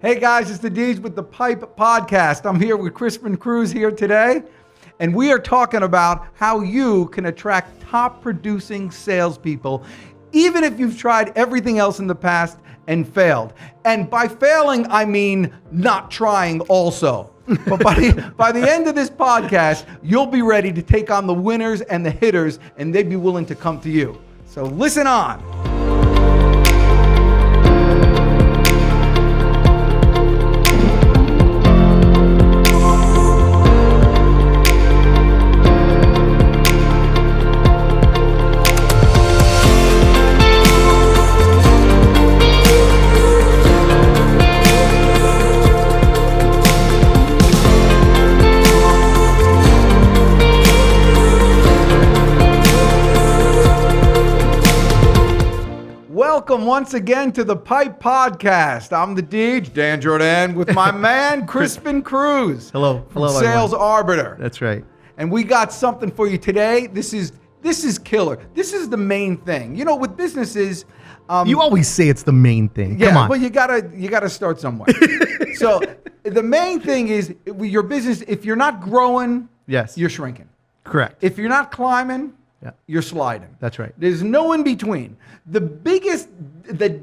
Hey guys, it's the Deej with the Pipe Podcast. I'm here with Crispin Cruz here today, and we are talking about how you can attract top producing salespeople, even if you've tried everything else in the past and failed. And by failing, I mean not trying also. But by the end of this podcast, you'll be ready to take on the winners and the hitters, and they'd be willing to come to you. So listen on. Welcome once again to the Pipe Podcast. I'm the Deej, Dan Jourdan, with my man, Crispin Cruz. Hello, Sales everyone. Arbiter. That's right. And we got something for you today. This is killer. This is the main thing. You know, with businesses, You always say it's the main thing. yeah, Come on. but you gotta start somewhere. So the main thing is with your business. If you're not growing, Yes. you're shrinking. Correct. If you're not climbing, Yeah. you're sliding. That's right. There's no in between. The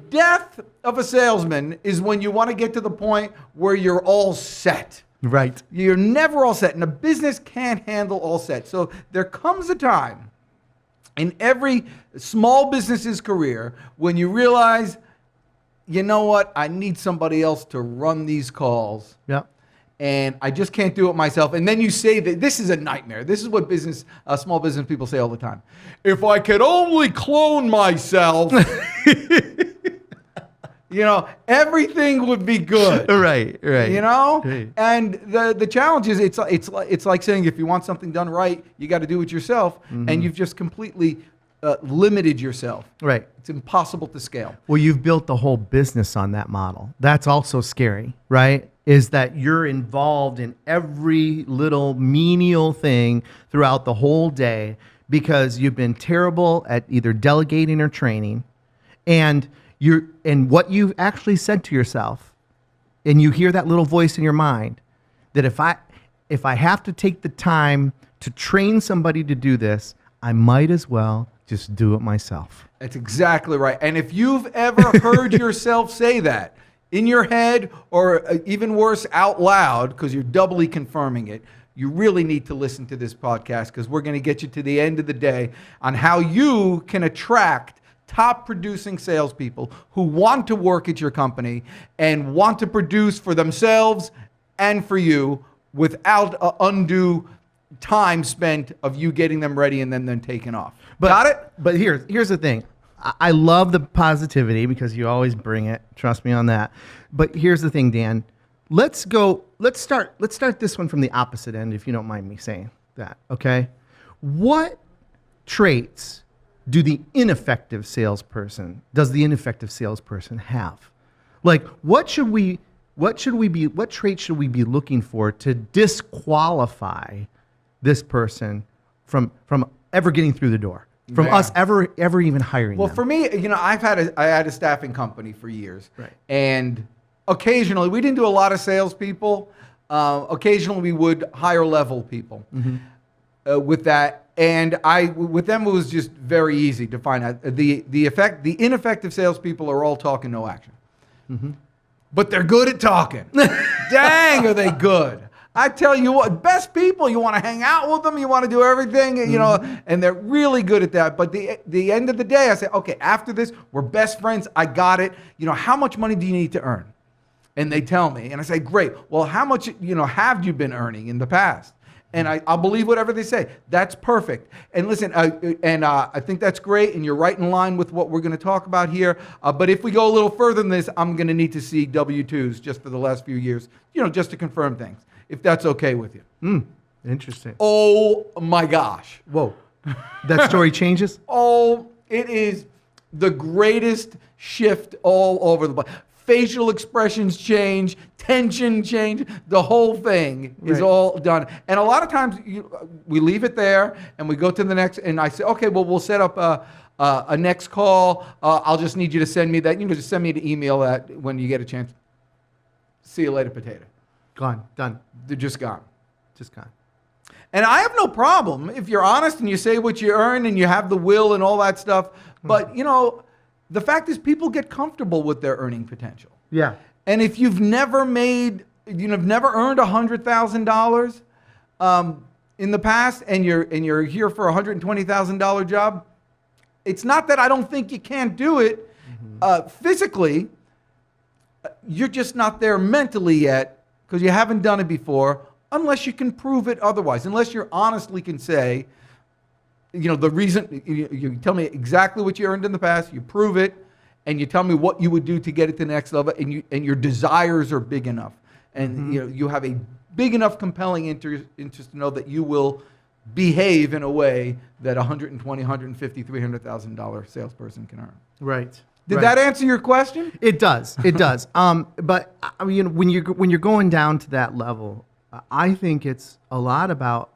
death of a salesman is when you want to get to the point where you're all set. Right. You're never all set, and a business can't handle all set. So there comes a time in every small business's career when you realize, you know what, I need somebody else to run these calls. Yeah. And I just can't do it myself. And then you say that this is a nightmare. This is what small business people say all the time. If I could only clone myself, everything would be good. Right. You know? Right. And the challenge is it's like saying if you want something done right, you got to do it yourself. Mm-hmm. And you've just completely limited yourself. Right. It's impossible to scale. Well, you've built the whole business on that model. That's also scary, right? Is that you're involved in every little menial thing throughout the whole day because you've been terrible at either delegating or training. And what you've actually said to yourself, and you hear that little voice in your mind, that if I have to take the time to train somebody to do this, I might as well just do it myself. That's exactly right. And if you've ever heard yourself say that in your head, or even worse, out loud, because you're doubly confirming it, you really need to listen to this podcast, because we're going to get you to the end of the day on how you can attract top producing salespeople who want to work at your company and want to produce for themselves and for you without undue time spent of you getting them ready and then taking off. Got it? But here's the thing. I love the positivity because you always bring it. Trust me on that. But here's the thing, Dan. Let's start this one from the opposite end, if you don't mind me saying that. Okay. What traits does the ineffective salesperson have? Like, what traits should we be looking for to disqualify this person from ever getting through the door? From us ever even hiring them? Well, for me, I had a staffing company for years. Right. And occasionally, we didn't do a lot of salespeople. Occasionally, we would higher level people with that. And with them, it was just very easy to find out. The ineffective salespeople are all talking, no action. Mm-hmm. But they're good at talking. Dang, are they good. I tell you what, best people, you want to hang out with them, you want to do everything, and they're really good at that. But the end of the day, I say, okay, after this, we're best friends. I got it. How much money do you need to earn? And they tell me, and I say, great. Well, how much, have you been earning in the past? And I'll believe whatever they say. That's perfect. And listen, I think that's great, and you're right in line with what we're going to talk about here. But if we go a little further than this, I'm going to need to see W-2s just for the last few years, just to confirm things, if that's okay with you. Interesting. Oh, my gosh. Whoa. That story changes? Oh, it is the greatest shift all over the place. Facial expressions change, tension change, the whole thing is all done. And a lot of times we leave it there and we go to the next, and I say, okay, well, we'll set up a next call. I'll just need you to send me that, just send me an email that when you get a chance. see you later, potato. Gone. Done. They're just gone. Just gone. And I have no problem if you're honest and you say what you earn and you have the will and all that stuff. But, the fact is people get comfortable with their earning potential. Yeah. And if you've never earned $100,000 in the past and you're here for a $120,000 job, it's not that I don't think you can't do it physically. You're just not there mentally yet because you haven't done it before, unless you can prove it otherwise. Unless you honestly can say, the reason, you tell me exactly what you earned in the past, you prove it, and you tell me what you would do to get it to the next level, and your desires are big enough. And you have a big enough compelling interest to know that you will behave in a way that $120,000, $150,000, $300,000 salesperson can earn. Right. Did that answer your question? It does. It does. But I mean, when you're going down to that level, I think it's a lot about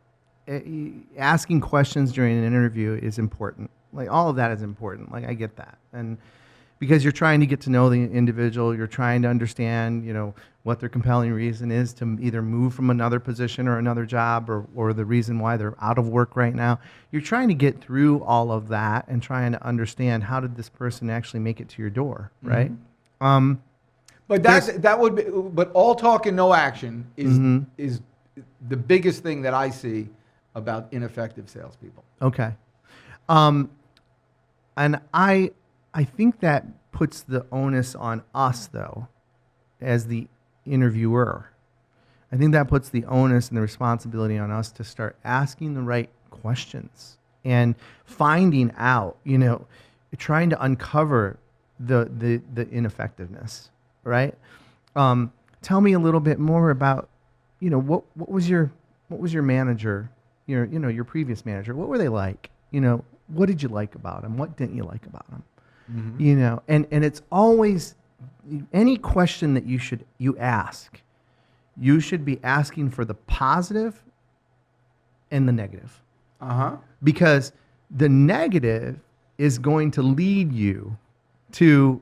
asking questions during an interview is important. Like all of that is important. Like I get that, and because you're trying to get to know the individual, you're trying to understand, what their compelling reason is to either move from another position or another job, or the reason why they're out of work right now. You're trying to get through all of that and trying to understand how did this person actually make it to your door, right? But that would be. But all talk and no action is the biggest thing that I see about ineffective salespeople. Okay. And I think that puts the onus on us, though, as the interviewer. I think that puts the onus and the responsibility on us to start asking the right questions and finding out, trying to uncover the ineffectiveness, right? Tell me a little bit more about, what was your manager, your previous manager? What were they like? What did you like about them? What didn't you like about them? And it's always any question that you ask, you should be asking for the positive and the negative. Because the negative is going to lead you to,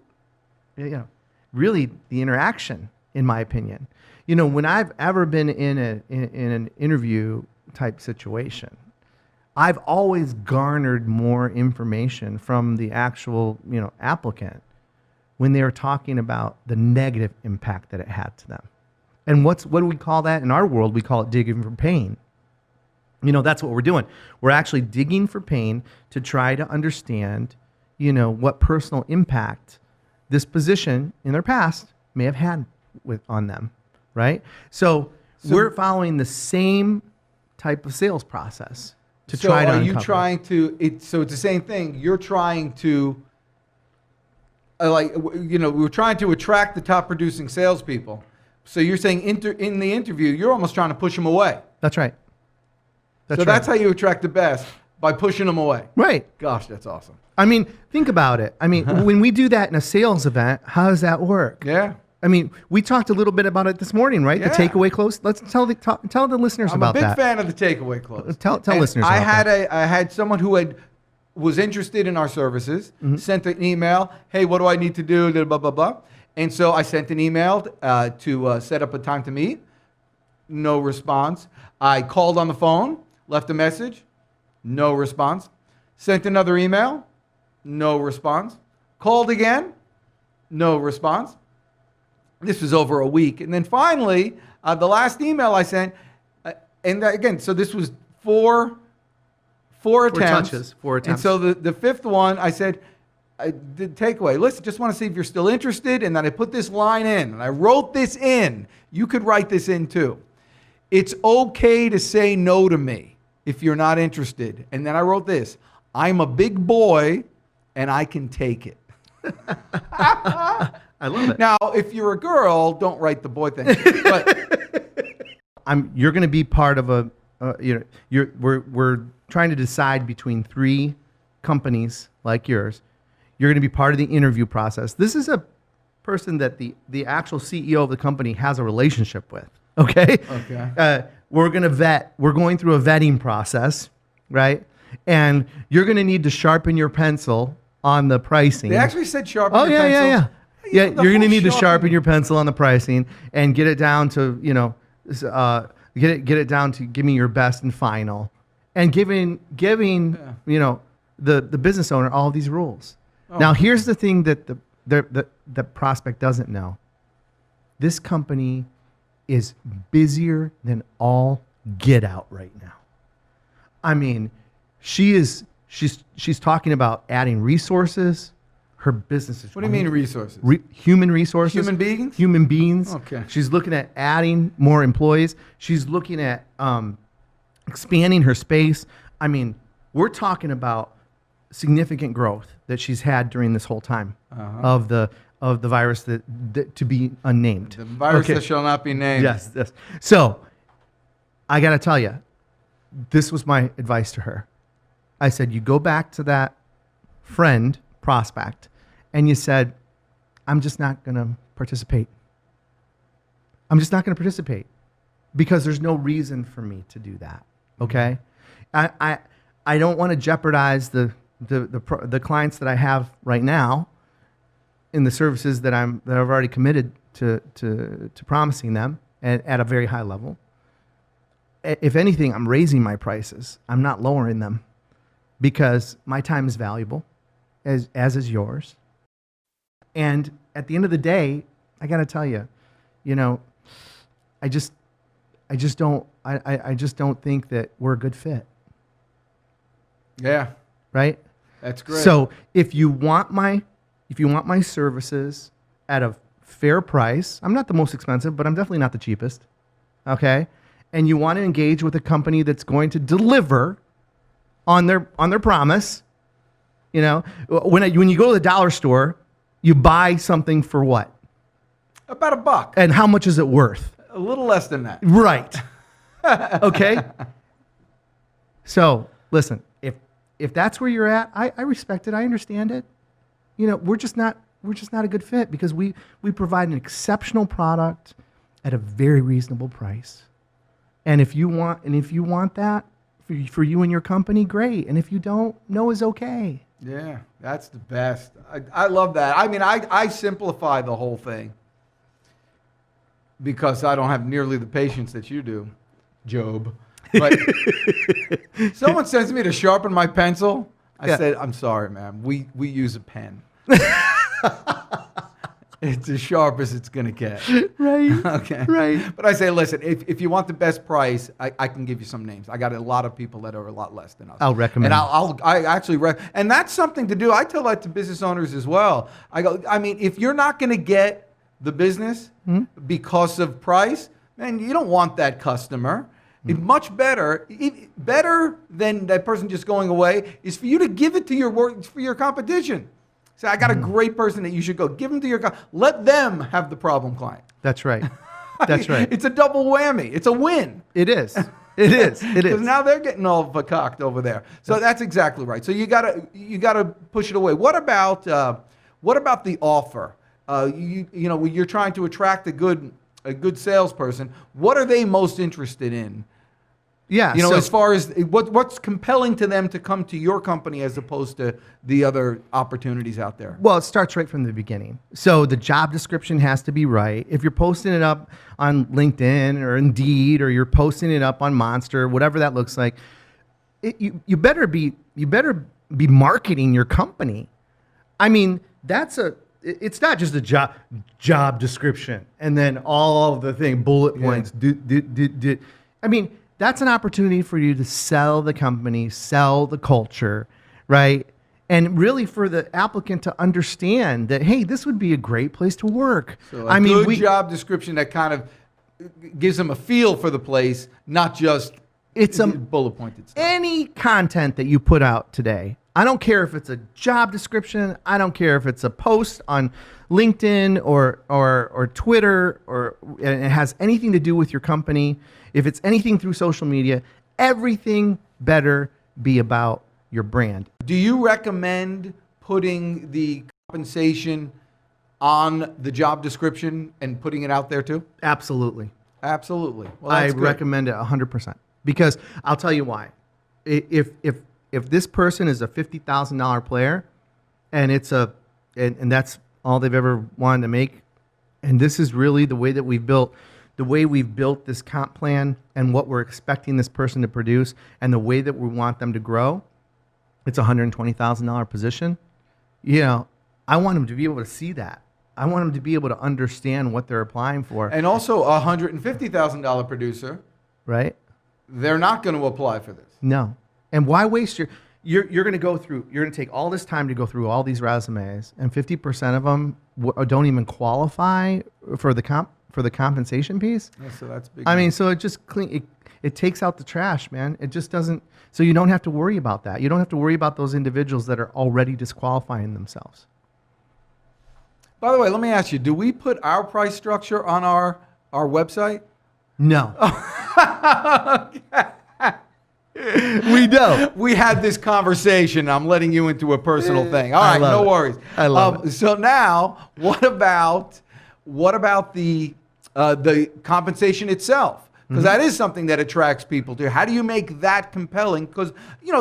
really the interaction, in my opinion. When I've ever been in an interview type situation, I've always garnered more information from the actual, applicant when they were talking about the negative impact that it had to them. And what do we call that? In our world, we call it digging for pain. That's what we're doing. We're actually digging for pain to try to understand, what personal impact this position in their past may have had on them, right? So we're following the same type of sales process to try to uncover. So it's the same thing. You're trying to, we're trying to attract the top producing salespeople. So you're saying in the interview, you're almost trying to push them away. That's right. That's how you attract the best, by pushing them away. Right. Gosh, that's awesome. I mean, think about it. I mean, when we do that in a sales event, how does that work? Yeah. I mean, we talked a little bit about it this morning, right? Yeah. The takeaway close. Let's tell the listeners about that. I'm a big fan of the takeaway close. Tell listeners about that. I had someone who was interested in our services, sent an email, hey, what do I need to do, blah, blah, blah. And so I sent an email to set up a time to meet. No response. I called on the phone, left a message, no response. Sent another email, no response. Called again, no response. This was over a week. And then finally, the last email I sent, and again, so this was four attempts. Four attempts. And so the fifth one, I said, I did takeaway. Listen, just want to see if you're still interested. And then I put this line in, and I wrote this in. You could write this in too. It's okay to say no to me if you're not interested. And then I wrote this. I'm a big boy, and I can take it. I love it. Now, if you're a girl, don't write the boy thing. But you're going to be part of we're trying to decide between three companies like yours. You're going to be part of the interview process. This is a person that the actual CEO of the company has a relationship with. Okay. Okay. We're going to vet. We're going through a vetting process, right? And you're going to need to sharpen your pencil on the pricing. They actually said sharpen your pencil. pencil. Yeah. Yeah, The you're going to whole need to sharpening- sharpen your pencil on the pricing and get it down to, get it down to give me your best and final, and giving the business owner all these rules. Oh. Now, here's the thing that the prospect doesn't know. This company is busier than all get out right now. I mean, she's talking about adding resources. Her business is. What do you mean resources? Human resources. Human beings? Human beings. Okay. She's looking at adding more employees. She's looking at expanding her space. I mean, we're talking about significant growth that she's had during this whole time of the virus that to be unnamed. The virus that shall not be named. Yes. So, I got to tell you, this was my advice to her. I said, you go back to that friend prospect and you said, I'm just not going to participate. I'm just not going to participate because there's no reason for me to do that. Okay. I don't want to jeopardize the clients that I have right now in the services that I've already committed to promising them at a very high level. If anything, I'm raising my prices. I'm not lowering them because my time is valuable, as is yours. And at the end of the day, I got to tell you, I just don't think that we're a good fit. Yeah. Right? That's great. So if you want my services at a fair price, I'm not the most expensive, but I'm definitely not the cheapest. Okay? And you want to engage with a company that's going to deliver on their promise, when you go to the dollar store, you buy something for what? About $1. And how much is it worth? A little less than that. Right. Okay? So, listen, if that's where you're at, I respect it. I understand it. We're just not a good fit because we provide an exceptional product at a very reasonable price. And if you want that for you and your company, great. And if you don't, no is okay. Yeah, that's the best. I love that. I mean, I simplify the whole thing because I don't have nearly the patience that you do, Job. But someone sends me to sharpen my pencil. I said, I'm sorry, ma'am. We use a pen. It's as sharp as it's going to get. Right. Okay. Right. But I say, listen, if you want the best price, I can give you some names. I got a lot of people that are a lot less than us. I'll recommend. And and that's something to do. I tell that to business owners as well. I mean, if you're not going to get the business because of price, man, you don't want that customer. It's much better than that person just going away is for you to give it to for your competition. Say, I got a great person that you should go. Give them to let them have the problem client. That's right. That's right. It's a double whammy. It's a win. It is. It is. It is. Because now they're getting all vercocked over there. So that's exactly right. So you gotta push it away. What about the offer? When you're trying to attract a good salesperson, what are they most interested in? Yeah. As far as what's compelling to them to come to your company as opposed to the other opportunities out there? Well, it starts right from the beginning. So the job description has to be right. If you're posting it up on LinkedIn or Indeed, or you're posting it up on Monster, whatever that looks like, you better be marketing your company. I mean, it's not just a job description and then all of the bullet points. Yeah. I mean, that's an opportunity for you to sell the company, sell the culture, right? And really for the applicant to understand that, hey, this would be a great place to work. So a job description that kind of gives them a feel for the place, not just it's a bullet pointed stuff. Any content that you put out today, I don't care if it's a job description, I don't care if it's a post on LinkedIn or Twitter, and it has anything to do with your company, if it's anything through social media, everything better be about your brand. Do you recommend putting the compensation on the job description and putting it out there too? Absolutely. Absolutely. Well, I recommend it 100% because I'll tell you why. If this person is a $50,000 player and and that's all they've ever wanted to make. And this is really the way that we've built this comp plan and what we're expecting this person to produce and the way that we want them to grow. It's a $120,000 position. You know, I want them to be able to see that. I want them to be able to understand what they're applying for. And also a $150,000 producer, Right? they're not going to apply for this. No. And why waste you're going to take all this time to go through all these resumes, and 50% of them don't even qualify for the compensation piece. Yeah, so that's big. I mean, so it just it takes out the trash, man. It just doesn't. So you don't have to worry about that. You don't have to worry about those individuals that are already disqualifying themselves. By the way, let me ask you, do we put our price structure on our website? No. We don't. We had this conversation. I'm letting you into a personal thing. All right, no worries. I love it. So now, what about the compensation itself? Because that is something that attracts people to. How do you make that compelling? Because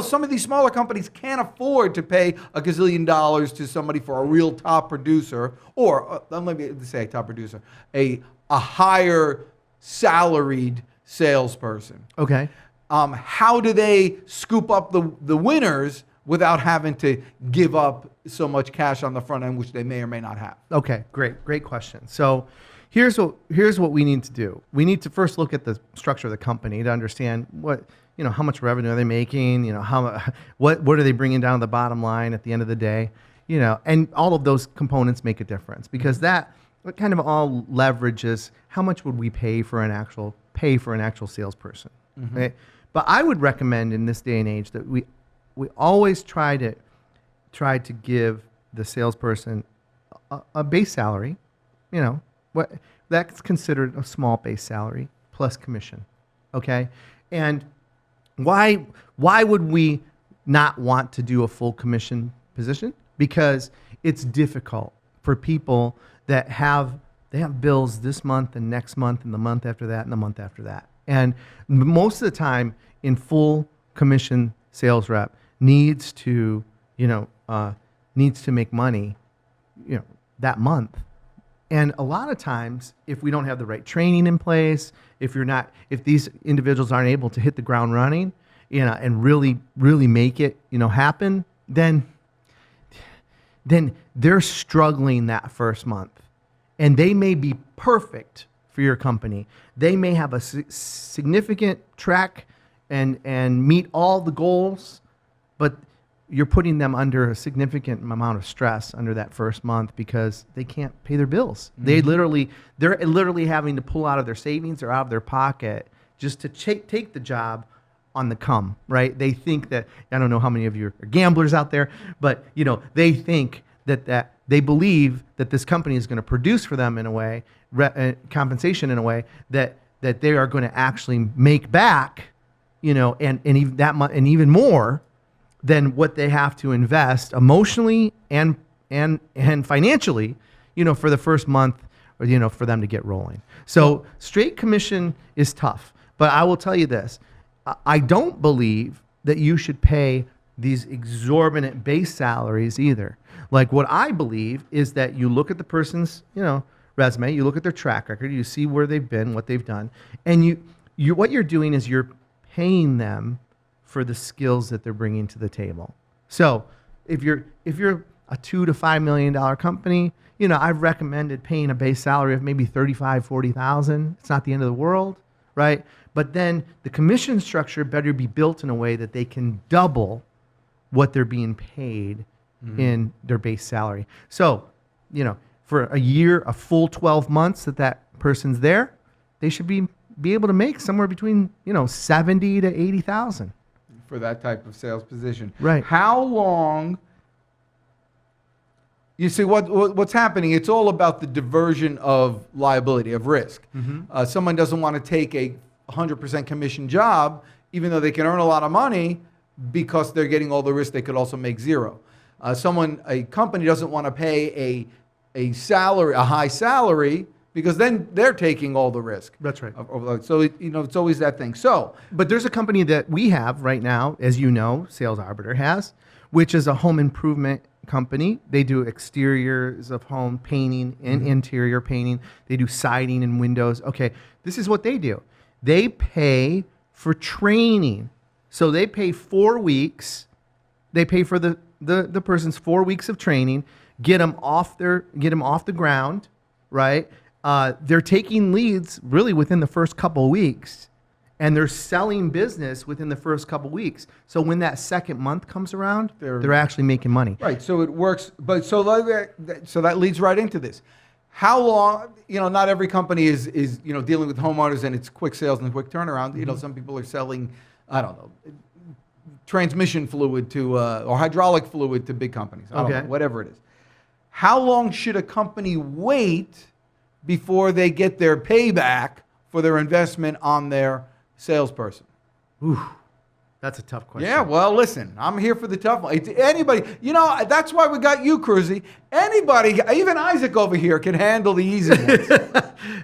some of these smaller companies can't afford to pay $1 gazillion to somebody for a real top producer, or let me say top producer, a higher salaried salesperson. Okay. How do they scoop up the winners without having to give up so much cash on the front end, which they may or may not have? Okay, great question. So here's what we need to do. We need to first look at the structure of the company to understand how much revenue are they making, what are they bringing down to the bottom line at the end of the day, and all of those components make a difference, because that kind of all leverages how much would we pay for an actual salesperson, right? But I would recommend in this day and age that we always try to give the salesperson a base salary, what that's considered a small base salary plus commission, okay? And why would we not want to do a full commission position? Because it's difficult for people that they have bills this month and next month and the month after that and the month after that. And most of the time, in full commission sales rep needs to make money, that month. And a lot of times, if we don't have the right training in place, if these individuals aren't able to hit the ground running, and really make it, happen, then they're struggling that first month. And they may be perfect for your company. They may have a significant track and meet all the goals, but you're putting them under a significant amount of stress under that first month because they can't pay their bills. Mm-hmm. They're literally having to pull out of their savings or out of their pocket just to take the job on the come, right? They think that, I don't know how many of you are gamblers out there, but they think that they believe that this company is going to produce for them in a way, compensation in a way that they are going to actually make back, and even that much, and even more than what they have to invest emotionally and financially, for the first month, or for them to get rolling. So straight commission is tough, but I will tell you this: I don't believe that you should pay these exorbitant base salaries either. Like, what I believe is that you look at the person's, resume, you look at their track record, you see where they've been, what they've done, and you what you're doing is you're paying them for the skills that they're bringing to the table. So if you're a $2 to $5 million company, I've recommended paying a base salary of maybe $35,000-$40,000. It's not the end of the world, right? But then the commission structure better be built in a way that they can double what they're being paid in their base salary. So, for a year, a full 12 months that person's there, they should be able to make somewhere between, $70,000 to $80,000 for that type of sales position. Right. How long? You see, what's happening, it's all about the diversion of liability, of risk. Mm-hmm. Someone doesn't want to take a 100% commission job, even though they can earn a lot of money, because they're getting all the risk. They could also make zero. A company doesn't want to pay a high salary, because then they're taking all the risk. That's right. So it's always that thing. So, but there's a company that we have right now, as Sales Arbiter has. which is a home improvement company. They do exteriors of home painting and interior painting. They do siding and windows. Okay, this is what they do. They pay for training. So they pay 4 weeks. They pay for the person's 4 weeks of training, get them off the ground, right? They're taking leads really within the first couple of weeks, and they're selling business within the first couple of weeks. So when that second month comes around, they're actually making money. Right. So it works. But so that leads right into this. How long? Not every company is dealing with homeowners and it's quick sales and quick turnaround. Some people are selling, I don't know, transmission fluid to or hydraulic fluid to big companies. I don't know, whatever it is. How long should a company wait before they get their payback for their investment on their salesperson? Ooh, that's a tough question. Yeah, well, listen, I'm here for the tough one. Anybody, that's why we got you, Cruzy. Anybody, even Isaac over here, can handle the easy ones.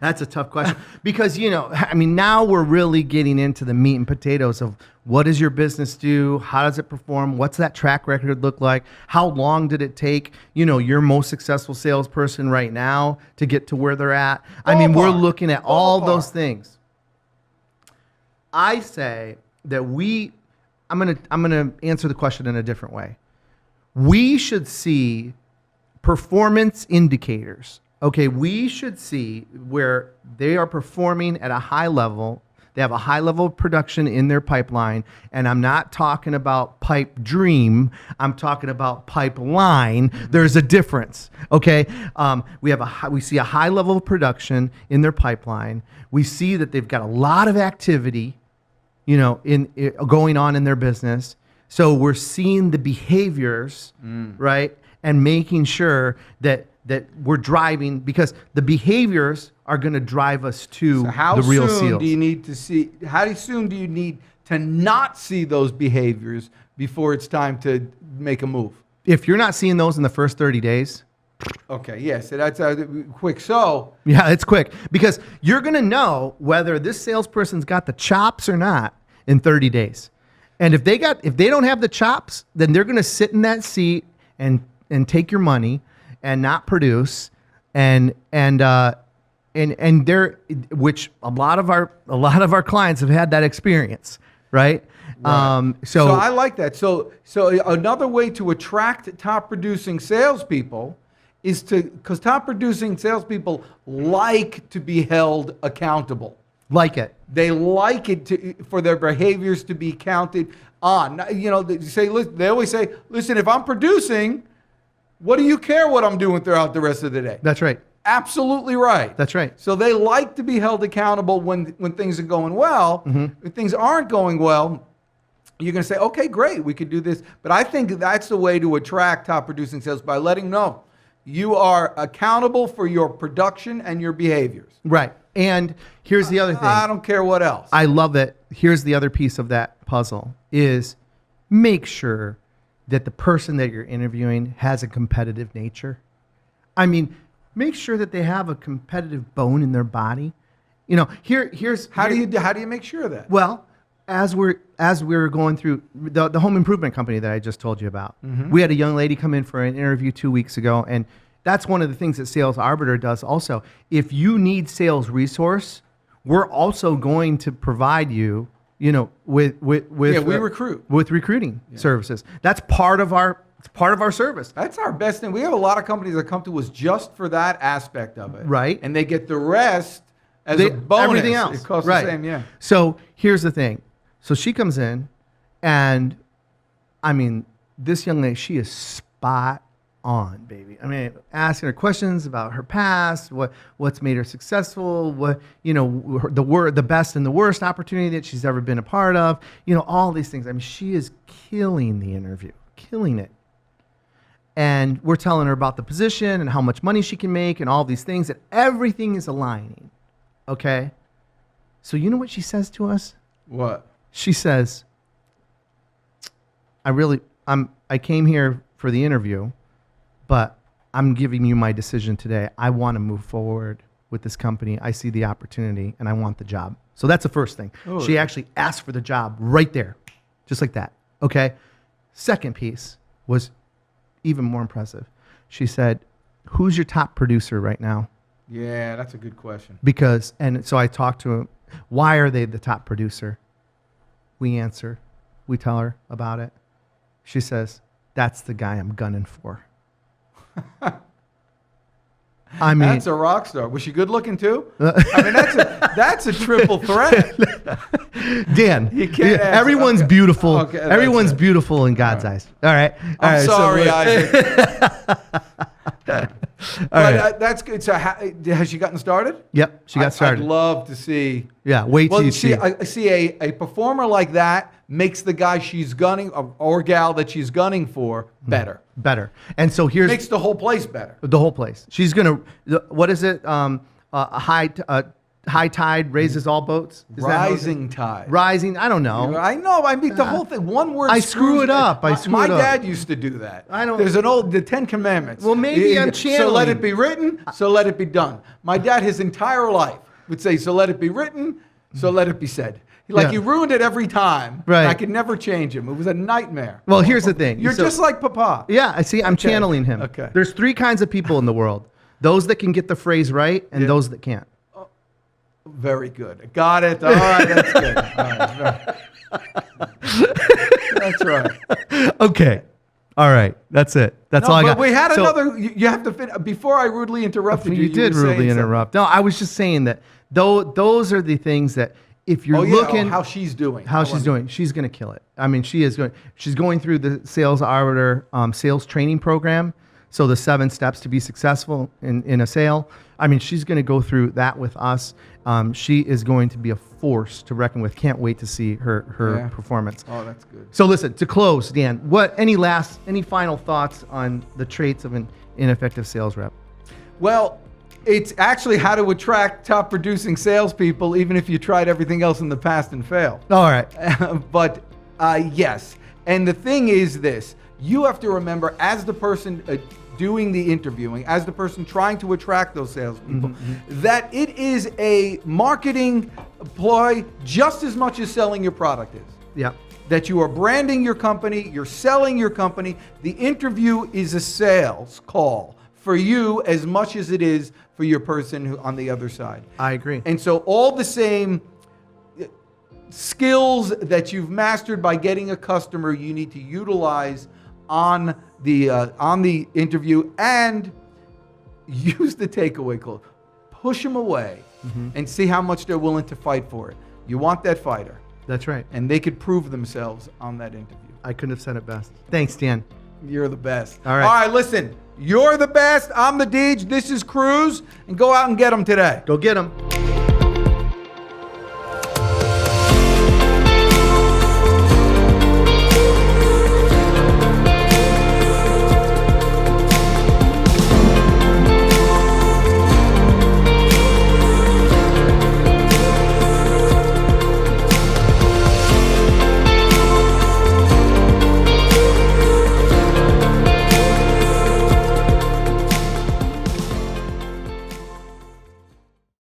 That's a tough question because, now we're really getting into the meat and potatoes of what does your business do? How does it perform? What's that track record look like? How long did it take, your most successful salesperson right now to get to where they're at? We're looking at all those things. I say that I'm gonna answer the question in a different way. We should see performance indicators. Okay, we should see where they are performing at a high level. They have a high level of production in their pipeline, and I'm not talking about pipe dream. I'm talking about pipeline. There's a difference. Okay, we see a high level of production in their pipeline. We see that they've got a lot of activity, going on in their business. So we're seeing the behaviors, right, and making sure that we're driving, because the behaviors are going to drive us to the real sales. How soon do you need to not see those behaviors before it's time to make a move? If you're not seeing those in the first 30 days. Okay, yes, so that's quick. So yeah, it's quick, because you're going to know whether this salesperson's got the chops or not in 30 days. And if they don't have the chops, then they're going to sit in that seat and take your money and not produce, and they're, which a lot of our clients have had that experience, right? So I like that. So another way to attract top producing salespeople is because top producing salespeople like to be held accountable. Like it. They like it for their behaviors to be counted on. They always say, listen, if I'm producing, what do you care what I'm doing throughout the rest of the day? That's right. Absolutely right. That's right. So they like to be held accountable when things are going well. If things aren't going well, you're going to say, okay, great, we could do this. But I think that's the way to attract top producing sales, by letting them know you are accountable for your production and your behaviors. Right. And here's the other thing. I don't care what else. I love it. Here's the other piece of that puzzle is make sure that the person that you're interviewing has a competitive nature. Make sure that they have a competitive bone in their body. Here's how do you make sure of that? Well, as we're going through the home improvement company that I just told you about, we had a young lady come in for an interview 2 weeks ago, and that's one of the things that Sales Arbiter does also. If you need sales resource, we're also going to provide you, with we recruit with recruiting services. That's part of our service. That's our best thing. We have a lot of companies that come to us just for that aspect of it, right? And they get the rest as a bonus. Everything else, it costs right? The same, yeah. So here's the thing. So she comes in, and this young lady, she is spot on, baby. Asking her questions about her past, what's made her successful, the best and the worst opportunity that she's ever been a part of, all these things. She is killing the interview, killing it. And we're telling her about the position and how much money she can make and all these things, and everything is aligning. Okay? So you know what she says to us? What? She says, I came here for the interview, but I'm giving you my decision today. I want to move forward with this company. I see the opportunity and I want the job. So that's the first thing. Oh, she actually asked for the job right there, just like that. Okay? Second piece was even more impressive. She said, "Who's your top producer right now?" Yeah, that's a good question. And so I talked to him. Why are they the top producer? We answer. We tell her about it. She says, "That's the guy I'm gunning for." I mean, That's a rock star. Was she good looking too? I mean, that's a triple threat. Dan, You can't ask. everyone's Okay. beautiful. Okay, that's Everyone's it. beautiful in God's eyes. All right. I'm sorry, Isaac. right. That's good. So, has she gotten started? Yep, she got started. I'd love to see. Yeah, wait till Well, you see. I see a performer like that makes the guy she's gunning or gal that she's gunning for better. Better. And so here's Makes the whole place better. the whole place. She's gonna. What is it? High tide raises all boats. Is that how it's- Rising tide. Rising. I don't know. I know. I mean, the whole thing. One word. I screw screws it up. My dad used to do that. I don't- There's the 10 Commandments. Well, maybe I'm So let channeling. it be written. So let it be done. My dad, his entire life, would say, "So let it be written. So let it be said." Like Yeah. he ruined it every time. Right. I could never change him. It was a nightmare. Well, here's the thing. You're So- just like Papa. Yeah, I see. I'm channeling him. Okay. There's three kinds of people in the world: those that can get the phrase right, and Yeah. those that can't. Very good. Got it. All right. That's good. All right. That's right. Okay. All right. That's it. That's all I got. But we had So- another. You have to finish before I rudely interrupted you. You did were rudely saying interrupt. No, I was just saying that those are the things that if you're something. Oh yeah. looking How she's doing. how she's doing, she's going to kill it. I mean, she is going. She's going through the Sales Arbiter sales training program. So the 7 steps to be successful in a sale. I mean, she's going to go through that with us. She is going to be a force to reckon with. Can't wait to see her Yeah. performance. Oh, that's good. So listen, to close, Dan, any final thoughts on the traits of an ineffective sales rep? Well, it's actually how to attract top producing salespeople, even if you tried everything else in the past and failed. All right. But yes. And the thing is this, you have to remember as the person doing the interviewing, as the person trying to attract those salespeople, that it is a marketing ploy just as much as selling your product is. Yeah. That you are branding your company, you're selling your company. The interview is a sales call for you as much as it is for your person who on the other side. I agree. And so all the same skills that you've mastered by getting a customer, you need to utilize on the interview and use the takeaway call. Push them away and see how much they're willing to fight for it. You want that fighter, That's right. and they could prove themselves on that interview. I couldn't have said it best. Thanks, Dan. You're the best. All right. All right, listen. You're the best. I'm the Deej. This is Cruz. And go out and get them today. Go get them.